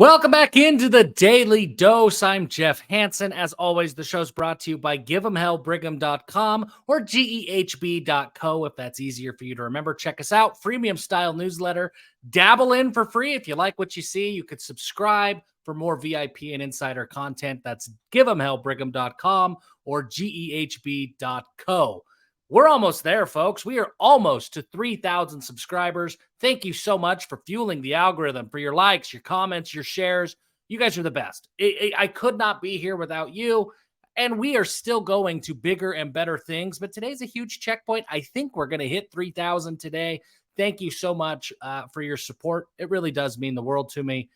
Welcome back into the Daily Dose. I'm Jeff Hansen. As always, the show's brought to you by Give'emHellBrigham.com or GEHB.co if that's easier for you to remember. Check us out. Freemium style newsletter. Dabble in for free. If you like what you see, you could subscribe for more VIP and insider content. That's Give'emHellBrigham.com or GEHB.co. We're almost there, folks. We are almost to 3,000 subscribers. Thank you so much for fueling the algorithm, for your likes, your comments, your shares. You guys are the best. I could not be here without you, and we are still going to bigger and better things, but today's a huge checkpoint. I think we're going to hit 3,000 today. Thank you so much for your support. It really does mean the world to me.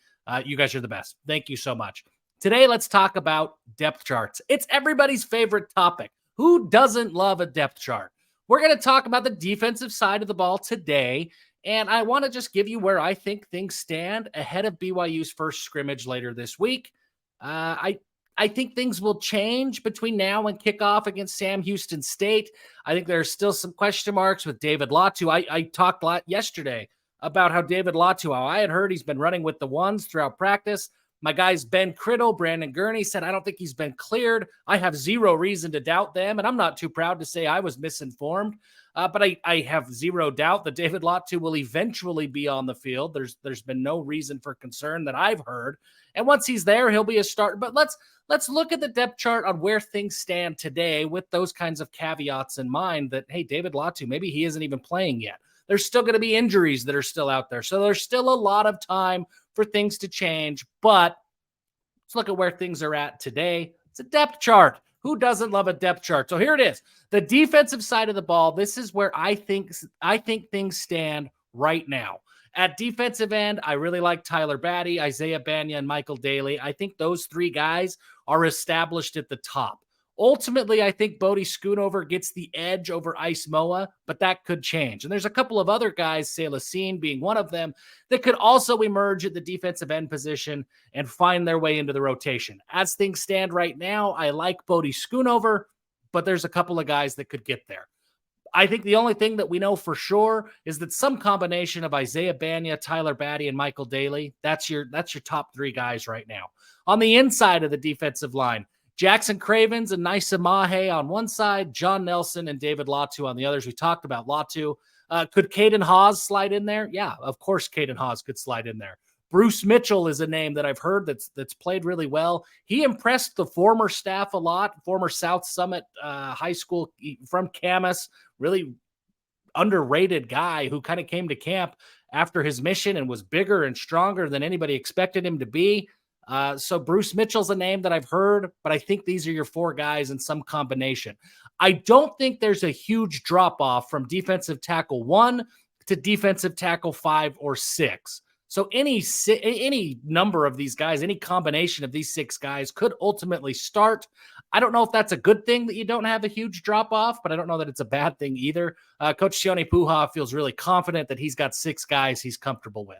You guys are the best. Thank you so much. Today, let's talk about depth charts. It's everybody's favorite topic. Who doesn't love a depth chart? We're going to talk about the defensive side of the ball today, and I want to just give you where I think things stand ahead of BYU's first scrimmage later this week. I think things will change between now and kickoff against Sam Houston State. I think there's still some question marks with David Latu. I talked a lot yesterday about how David Latu, how I had heard he's been running with the ones throughout practice. My guys, Ben Criddle, Brandon Gurney, said, I don't think he's been cleared. I have zero reason to doubt them, and I'm not too proud to say I was misinformed. But I have zero doubt that David Latu will eventually be on the field. There's been no reason for concern that I've heard. And once he's there, he'll be a starter. But let's look at the depth chart on where things stand today with those kinds of caveats in mind that, hey, David Latu, maybe he isn't even playing yet. There's still going to be injuries that are still out there. So there's still a lot of time for things to change, but let's look at where things are at today. It's a depth chart. Who doesn't love a depth chart? So here it is. The defensive side of the ball, this is where I think things stand right now. At defensive end, I really like Tyler Batty, Isaiah Banya, and Michael Daly. I think those three guys are established at the top. Ultimately, I think Bodie Schoonover gets the edge over Ice Moa, but that could change. And there's a couple of other guys, Salasine being one of them, that could also emerge at the defensive end position and find their way into the rotation. As things stand right now, I like Bodie Schoonover, but there's a couple of guys that could get there. I think the only thing that we know for sure is that some combination of Isaiah Banya, Tyler Batty, and Michael Daly, that's your top three guys right now. On the inside of the defensive line, Jackson Cravens and Nisa Mahe on one side, John Nelson and David Latu on the others. We talked about Latu. Could Caden Hawes slide in there? Yeah, of course Caden Hawes could slide in there. Bruce Mitchell is a name that I've heard that's played really well. He impressed the former staff a lot, former South Summit High School from Camas, really underrated guy who kind of came to camp after his mission and was bigger and stronger than anybody expected him to be. So Bruce Mitchell's a name that I've heard, but I think these are your four guys in some combination. I don't think there's a huge drop-off from defensive tackle 1 to defensive tackle 5 or 6. So any number of these guys, any combination of these 6 guys could ultimately start. I don't know if that's a good thing that you don't have a huge drop-off, but I don't know that it's a bad thing either. Coach Sione Puha feels really confident that he's got 6 guys he's comfortable with.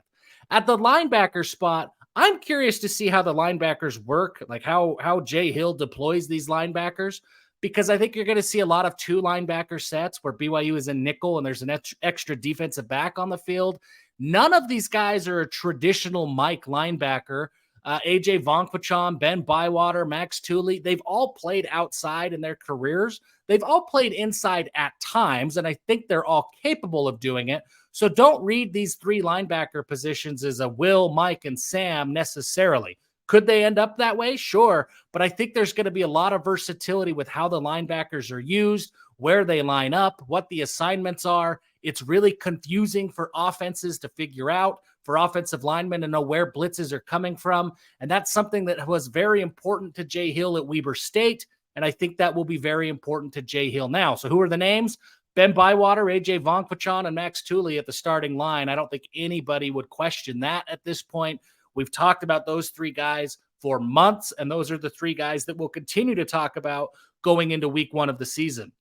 At the linebacker spot, I'm curious to see how the linebackers work, like how Jay Hill deploys these linebackers, because I think you're going to see a lot of 2 linebacker sets where BYU is in nickel and there's an extra defensive back on the field. None of these guys are a traditional Mike linebacker. AJ Vonkwachon, Ben Bywater, Max Tooley, they've all played outside in their careers. They've all played inside at times, and I think they're all capable of doing it. So don't read these 3 linebacker positions as a Will, Mike, and Sam necessarily. Could they end up that way? Sure. But I think there's going to be a lot of versatility with how the linebackers are used, where they line up, what the assignments are. It's really confusing for offenses to figure out, for offensive linemen to know where blitzes are coming from. And that's something that was very important to Jay Hill at Weber State. And I think that will be very important to Jay Hill now. So who are the names? Ben Bywater, AJ Vonkwachon, and Max Tooley at the starting line. I don't think anybody would question that at this point. We've talked about those 3 guys for months, and those are the 3 guys that we'll continue to talk about going into week 1 of the season.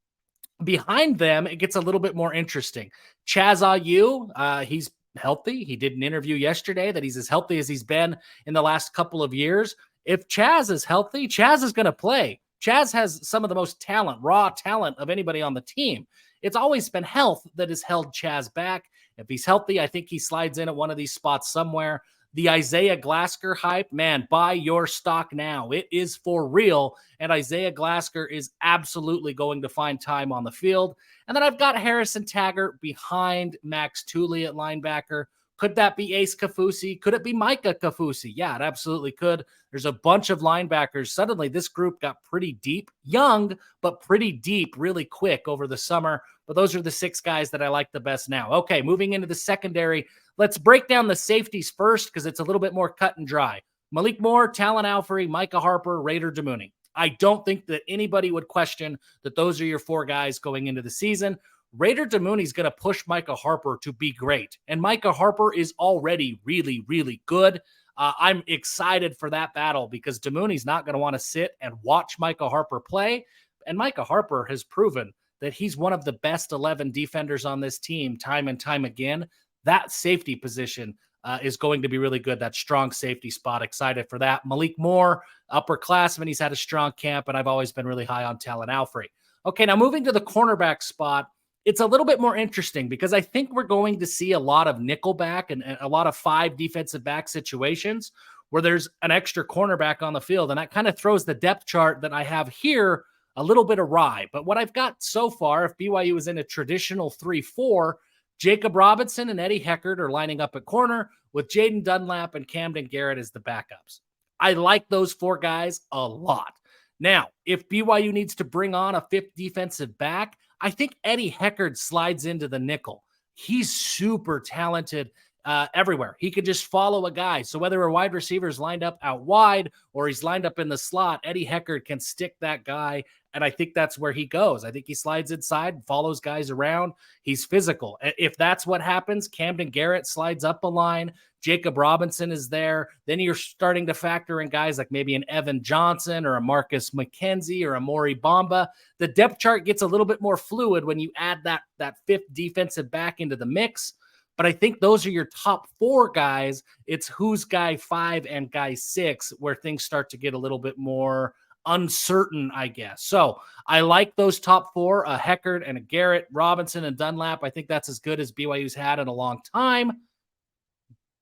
Behind them, it gets a little bit more interesting. Chaz Ayu, he's healthy. He did an interview yesterday that he's as healthy as he's been in the last couple of years. If Chaz is healthy, Chaz is going to play. Chaz has some of the most talent, raw talent of anybody on the team. It's always been health that has held Chaz back. If he's healthy, I think he slides in at one of these spots somewhere. The Isaiah Glasker hype, man, buy your stock now. It is for real. And Isaiah Glasker is absolutely going to find time on the field. And then I've got Harrison Taggart behind Max Tooley at linebacker. Could that be Ace Kafusi? Could it be Micah Kafusi? Yeah, it absolutely could. There's a bunch of linebackers. Suddenly, this group got pretty deep, young, but pretty deep really quick over the summer. But those are the 6 guys that I like the best now. Okay, moving into the secondary. Let's break down the safeties first because it's a little bit more cut and dry. Malik Moore, Talon Alfrey, Micah Harper, Raider Damuni. I don't think that anybody would question that those are your 4 guys going into the season. Raider Damuni is going to push Micah Harper to be great. And Micah Harper is already really, really good. I'm excited for that battle because Damuni's not going to want to sit and watch Micah Harper play. And Micah Harper has proven that he's one of the best 11 defenders on this team time and time again. That safety position is going to be really good. That strong safety spot. Excited for that. Malik Moore, upperclassman. He's had a strong camp, and I've always been really high on Talon Alfrey. Okay, now moving to the cornerback spot, it's a little bit more interesting because I think we're going to see a lot of nickel back and a lot of 5 defensive back situations where there's an extra cornerback on the field. And that kind of throws the depth chart that I have here a little bit awry. But what I've got so far, if BYU is in a traditional 3-4, Jacob Robinson and Eddie Heckard are lining up at corner with Jaden Dunlap and Camden Garrett as the backups. I like those 4 guys a lot. Now, if BYU needs to bring on a 5th defensive back, I think Eddie Heckard slides into the nickel. He's super talented everywhere. He could just follow a guy. So whether a wide receiver is lined up out wide or he's lined up in the slot, Eddie Heckard can stick that guy. And I think that's where he goes. I think he slides inside and follows guys around. He's physical. If that's what happens, Camden Garrett slides up a line. Jacob Robinson is there. Then you're starting to factor in guys like maybe an Evan Johnson or a Marcus McKenzie or a Maury Bamba. The depth chart gets a little bit more fluid when you add that 5th defensive back into the mix. But I think those are your top 4 guys. It's who's guy 5 and guy 6 where things start to get a little bit more uncertain, I guess. So I like those top 4, a Heckard and a Garrett, Robinson and Dunlap. I think that's as good as BYU's had in a long time.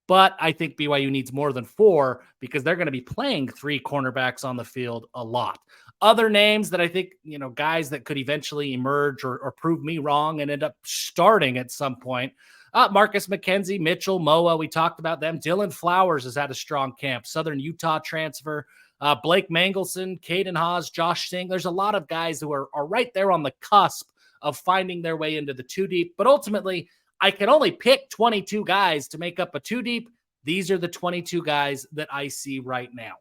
But I think BYU needs more than 4 because they're going to be playing 3 cornerbacks on the field a lot. Other names that I think, guys that could eventually emerge or prove me wrong and end up starting at some point. Marcus McKenzie, Mitchell, Moa, we talked about them. Dylan Flowers has had a strong camp. Southern Utah transfer. Blake Mangelson, Caden Haas, Josh Singh. There's a lot of guys who are right there on the cusp of finding their way into the 2 deep. But ultimately, I can only pick 22 guys to make up a 2 deep. These are the 22 guys that I see right now.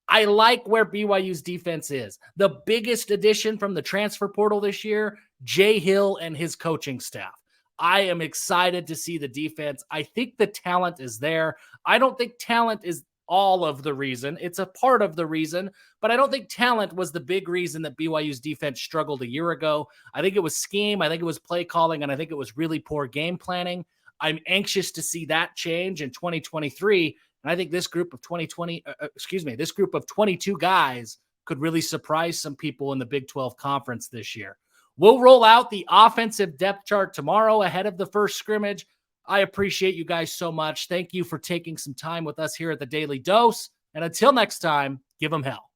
I like where BYU's defense is. The biggest addition from the transfer portal this year, Jay Hill and his coaching staff. I am excited to see the defense. I think the talent is there. I don't think talent is all of the reason. It's a part of the reason, but I don't think talent was the big reason that BYU's defense struggled a year ago. I think it was scheme. I think it was play calling, and I think it was really poor game planning. I'm anxious to see that change in 2023. And I think this group of 22 guys could really surprise some people in the Big 12 conference this year. We'll roll out the offensive depth chart tomorrow ahead of the first scrimmage. I appreciate you guys so much. Thank you for taking some time with us here at the Daily Dose. And until next time, give them hell.